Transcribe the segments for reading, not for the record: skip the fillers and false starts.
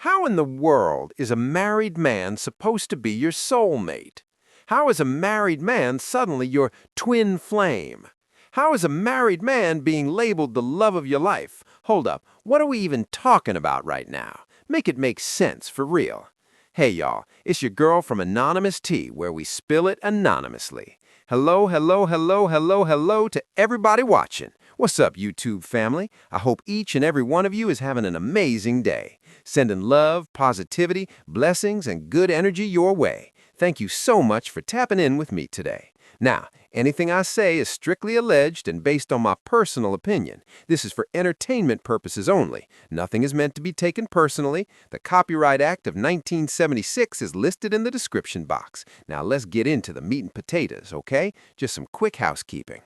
How in the world is a married man supposed to be your soulmate? How is a married man suddenly your twin flame? How is a married man being labeled the love of your life? Hold up, what are we even talking about right now? Make it make sense for real. Hey y'all, it's your girl from Anonymous Tea, where we spill it anonymously. Hello, hello, hello, hello, hello to everybody watching. What's up, YouTube family? I hope each and every one of you is having an amazing day. Sending love, positivity, blessings, and good energy your way. Thank you so much for tapping in with me today. Now, anything I say is strictly alleged and based on my personal opinion. This is for entertainment purposes only. Nothing is meant to be taken personally. The Copyright Act of 1976 is listed in the description box. Now let's get into the meat and potatoes, okay? Just some quick housekeeping.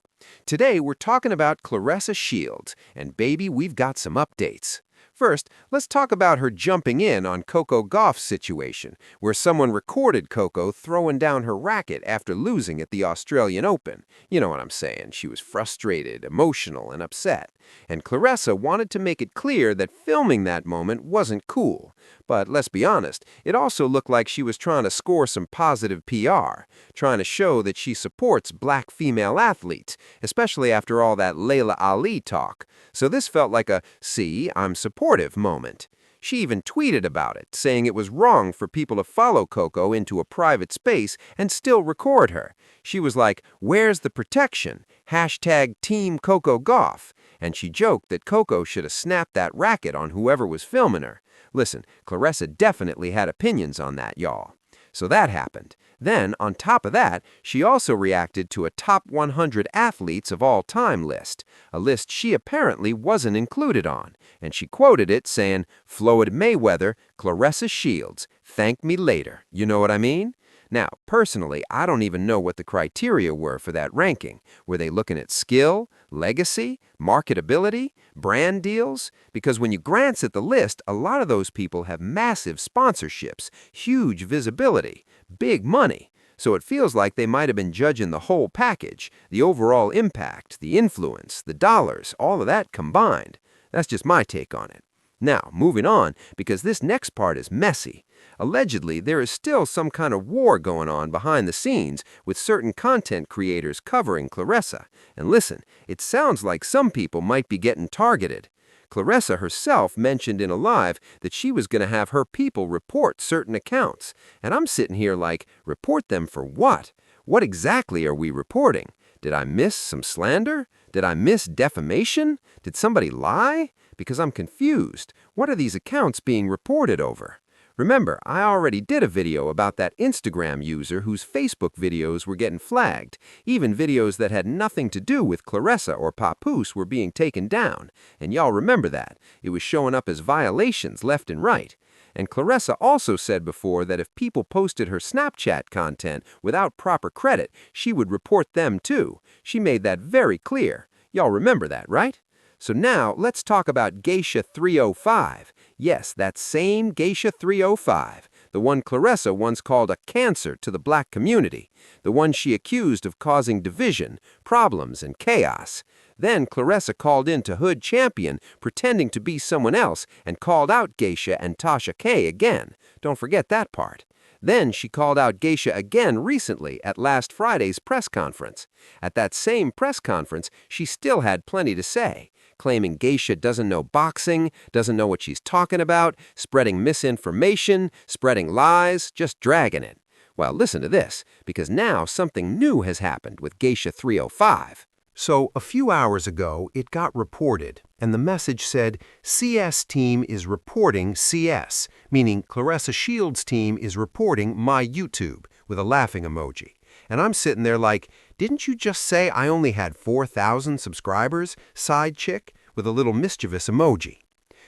Today we're talking about Claressa Shields, and baby, we've got some updates. First, let's talk about her jumping in on Coco Gauff's situation, where someone recorded Coco throwing down her racket after losing at the Australian Open. You know what I'm saying, she was frustrated, emotional, and upset. And Claressa wanted to make it clear that filming that moment wasn't cool. But let's be honest, it also looked like she was trying to score some positive PR, trying to show that she supports black female athletes, especially after all that Layla Ali talk. So this felt like a, see, I'm supportive moment. She even tweeted about it, saying it was wrong for people to follow Coco into a private space and still record her. She was like, where's the protection? Hashtag Team Coco Gauff. And she joked that Coco should have snapped that racket on whoever was filming her. Listen, Claressa definitely had opinions on that, y'all. So that happened. Then, on top of that, she also reacted to a top 100 athletes of all time list, a list she apparently wasn't included on, and she quoted it saying, Floyd Mayweather, Claressa Shields, thank me later. You know what I mean? Now, personally, I don't even know what the criteria were for that ranking. Were they looking at skill, legacy, marketability, brand deals? Because when you glance at the list, a lot of those people have massive sponsorships, huge visibility, big money. So it feels like they might have been judging the whole package, the overall impact, the influence, the dollars, all of that combined. That's just my take on it. Now, moving on, because this next part is messy. Allegedly, there is still some kind of war going on behind the scenes with certain content creators covering Claressa. And listen, it sounds like some people might be getting targeted. Claressa herself mentioned in a live that she was going to have her people report certain accounts. And I'm sitting here like, report them for what? What exactly are we reporting? Did I miss some slander? Did I miss defamation? Did somebody lie? Because I'm confused. What are these accounts being reported over? Remember, I already did a video about that Instagram user whose Facebook videos were getting flagged. Even videos that had nothing to do with Claressa or Papoose were being taken down. And y'all remember that. It was showing up as violations left and right. And Claressa also said before that if people posted her Snapchat content without proper credit, she would report them too. She made that very clear. Y'all remember that, right? So now, let's talk about Geisha 305. Yes, that same Geisha 305, the one Claressa once called a cancer to the black community, the one she accused of causing division, problems, and chaos. Then Claressa called in to Hood Champion, pretending to be someone else, and called out Geisha and Tasha K again. Don't forget that part. Then she called out Geisha again recently at last Friday's press conference. At that same press conference, she still had plenty to say, claiming Geisha doesn't know boxing, doesn't know what she's talking about, spreading misinformation, spreading lies, just dragging it. Well, listen to this, because now something new has happened with Geisha 305. So, a few hours ago, it got reported, and the message said, CS team is reporting CS, meaning Claressa Shields' team is reporting my YouTube, with a laughing emoji. And I'm sitting there like, didn't you just say I only had 4,000 subscribers, side chick, with a little mischievous emoji?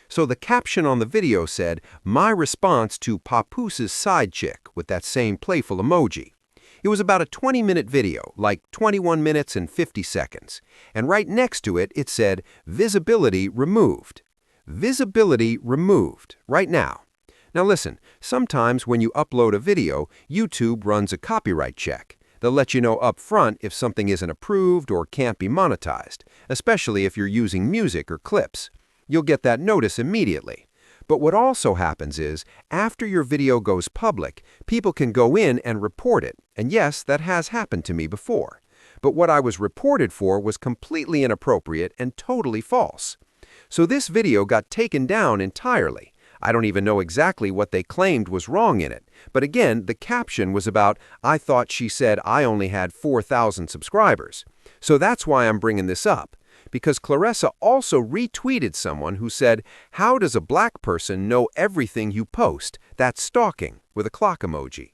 So the caption on the video said, my response to Papoose's side chick, with that same playful emoji. It was about a 20-minute video, like 21 minutes and 50 seconds. And right next to it, it said, visibility removed. Visibility removed, right now. Now listen, sometimes when you upload a video, YouTube runs a copyright check. They'll let you know up front if something isn't approved or can't be monetized, especially if you're using music or clips. You'll get that notice immediately. But what also happens is, after your video goes public, people can go in and report it. And yes, that has happened to me before. But what I was reported for was completely inappropriate and totally false. So this video got taken down entirely. I don't even know exactly what they claimed was wrong in it. But again, the caption was about, I thought she said I only had 4,000 subscribers. So that's why I'm bringing this up. Because Claressa also retweeted someone who said, how does a black person know everything you post? That's stalking, with a clock emoji.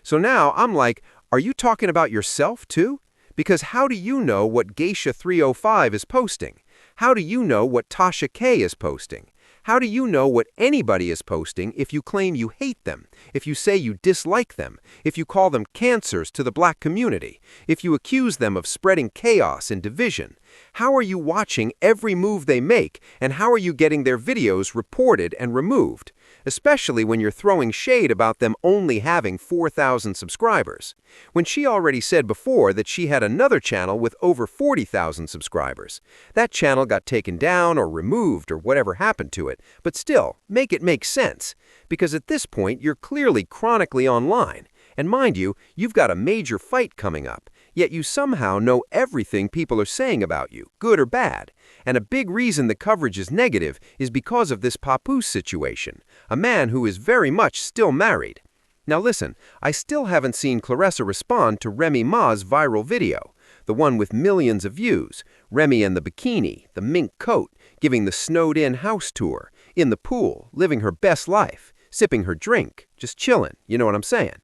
So now I'm like, are you talking about yourself too? Because how do you know what Geisha305 is posting? How do you know what Tasha K is posting? How do you know what anybody is posting if you claim you hate them, if you say you dislike them, if you call them cancers to the black community, if you accuse them of spreading chaos and division? How are you watching every move they make, and how are you getting their videos reported and removed? Especially when you're throwing shade about them only having 4,000 subscribers. When she already said before that she had another channel with over 40,000 subscribers. That channel got taken down or removed or whatever happened to it, but still, make it make sense. Because at this point, you're clearly chronically online. And mind you, you've got a major fight coming up. Yet you somehow know everything people are saying about you, good or bad. And a big reason the coverage is negative is because of this Papoose situation, a man who is very much still married. Now listen, I still haven't seen Claressa respond to Remy Ma's viral video, the one with millions of views, Remy in the bikini, the mink coat, giving the snowed-in house tour, in the pool, living her best life, sipping her drink, just chillin', you know what I'm saying?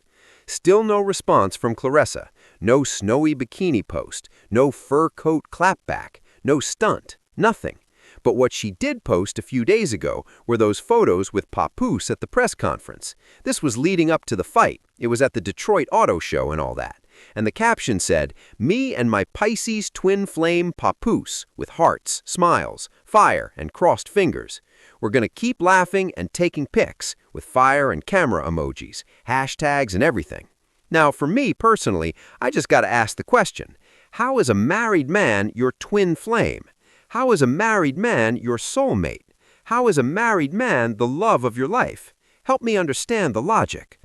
Still no response from Claressa, no snowy bikini post, no fur coat clapback, no stunt, nothing. But what she did post a few days ago were those photos with Papoose at the press conference. This was leading up to the fight. It was at the Detroit Auto Show and all that. And the caption said, me and my Pisces twin flame Papoose, with hearts, smiles, fire, and crossed fingers. We're going to keep laughing and taking pics, with fire and camera emojis, hashtags and everything. Now, for me personally, I just got to ask the question, how is a married man your twin flame? How is a married man your soulmate? How is a married man the love of your life? Help me understand the logic.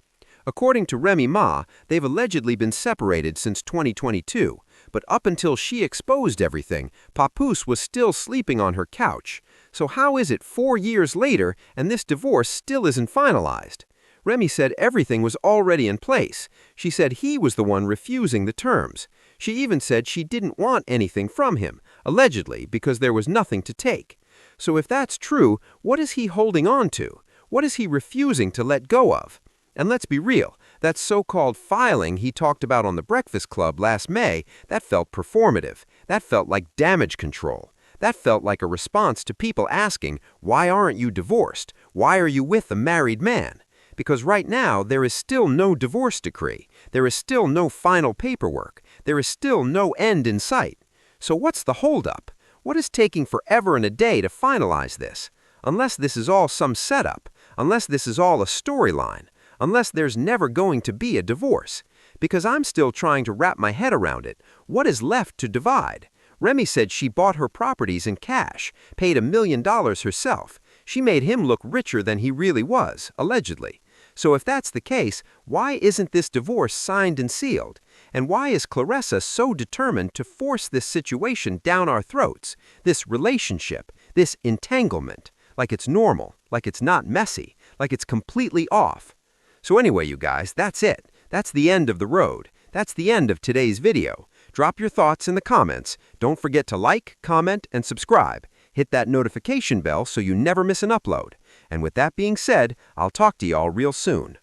According to Remy Ma, they've allegedly been separated since 2022, but up until she exposed everything, Papoose was still sleeping on her couch. So how is it 4 years later and this divorce still isn't finalized? Remy said everything was already in place. She said he was the one refusing the terms. She even said she didn't want anything from him, allegedly because there was nothing to take. So if that's true, what is he holding on to? What is he refusing to let go of? And let's be real, that so-called filing he talked about on The Breakfast Club last May, that felt performative. That felt like damage control. That felt like a response to people asking, why aren't you divorced? Why are you with a married man? Because right now, there is still no divorce decree. There is still no final paperwork. There is still no end in sight. So what's the holdup? What is taking forever and a day to finalize this? Unless this is all some setup. Unless this is all a storyline. Unless there's never going to be a divorce. Because I'm still trying to wrap my head around it. What is left to divide? Remy said she bought her properties in cash, paid $1 million herself. She made him look richer than he really was, allegedly. So if that's the case, why isn't this divorce signed and sealed? And why is Claressa so determined to force this situation down our throats, this relationship, this entanglement, like it's normal, like it's not messy, like it's completely off? So anyway, you guys, that's it. That's the end of the road. That's the end of today's video. Drop your thoughts in the comments. Don't forget to like, comment, and subscribe. Hit that notification bell so you never miss an upload. And with that being said, I'll talk to y'all real soon.